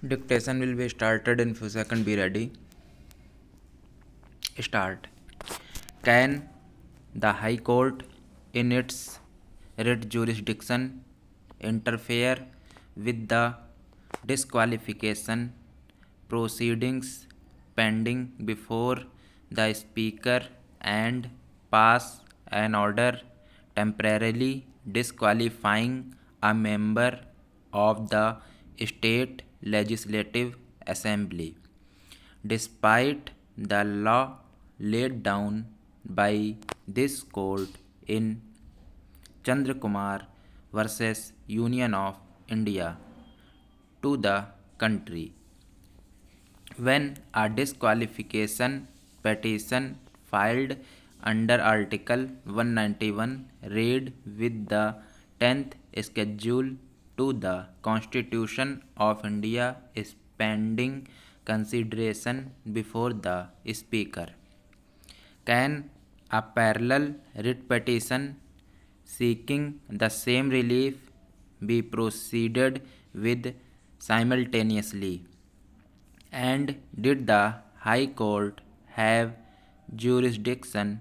Dictation will be started in few seconds. Be ready. Start. Can the High Court, in its writ jurisdiction, interfere with the disqualification proceedings pending before the Speaker and pass an order temporarily disqualifying a member of the State Legislative Assembly, despite the law laid down by this court in Chandrakumar versus Union of India to the country. When a disqualification petition filed under Article 191 read with the 10th schedule to the Constitution of India is pending consideration before the Speaker, can a parallel writ petition seeking the same relief be proceeded with simultaneously? And did the High Court have jurisdiction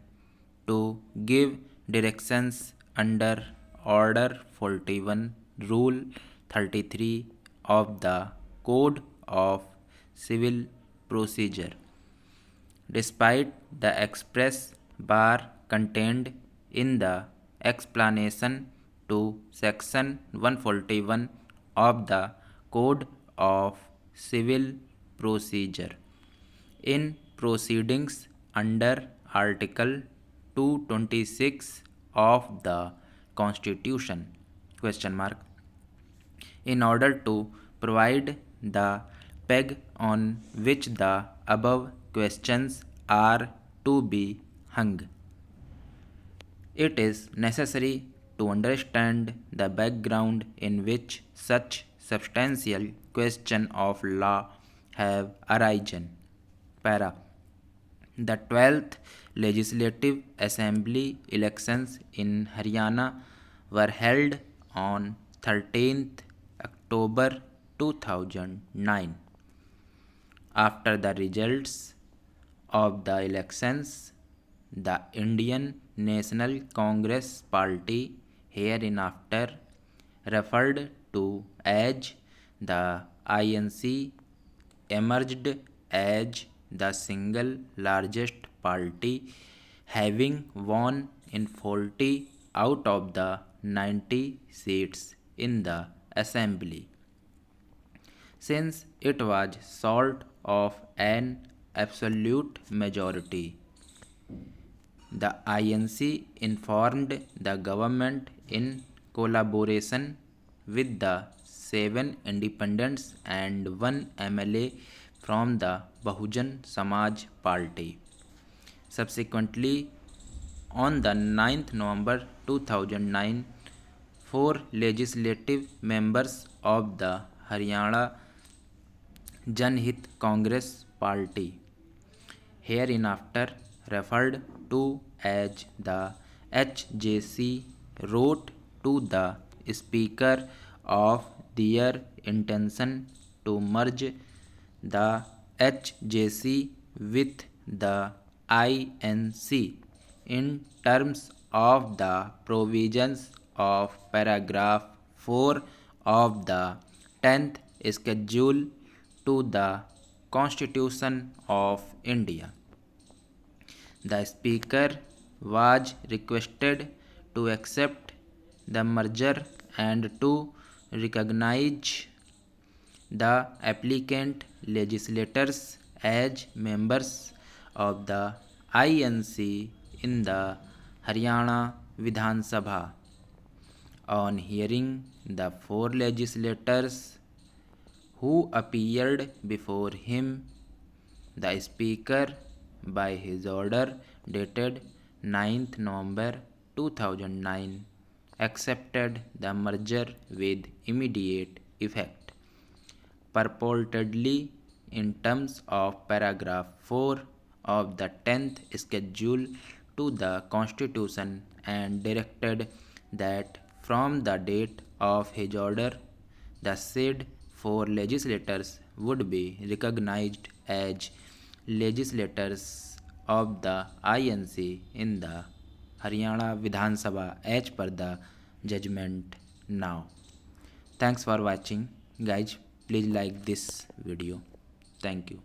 to give directions under Order 41, Rule 33 of the Code of Civil Procedure, despite the express bar contained in the explanation to Section 141 of the Code of Civil Procedure? In proceedings under Article 226 of the Constitution, question mark, in order to provide the peg on which the above questions are to be hung, it is necessary to understand the background in which such substantial question of law have arisen. Para. The 12th Legislative Assembly elections in Haryana were held on 13th October 2009. After the results of the elections, the Indian National Congress Party, hereinafter referred to as the INC, emerged as the single largest party, having won in 40 out of the 90 seats in the assembly. Since it was short of an absolute majority, the INC informed the government in collaboration with the 7 independents and 1 MLA from the Bahujan Samaj Party. Subsequently, on the 9th November 2009, 4 legislative members of the Haryana Janhit Congress Party, hereinafter referred to as the HJC, wrote to the Speaker of their intention to merge the HJC with the INC in terms of the provisions of paragraph 4 of the 10th schedule to the Constitution of India. The Speaker was requested to accept the merger and to recognize the applicant legislators as members of the INC in the Haryana Vidhan Sabha. On hearing the 4 legislators who appeared before him, the Speaker, by his order dated 9th November 2009, accepted the merger with immediate effect, purportedly in terms of paragraph 4 of the 10th schedule to the Constitution, and directed that from the date of his order, the said 4 legislators would be recognized as legislators of the INC in the Haryana Vidhan Sabha as per the judgment now. Thanks for watching, guys. Please like this video. Thank you.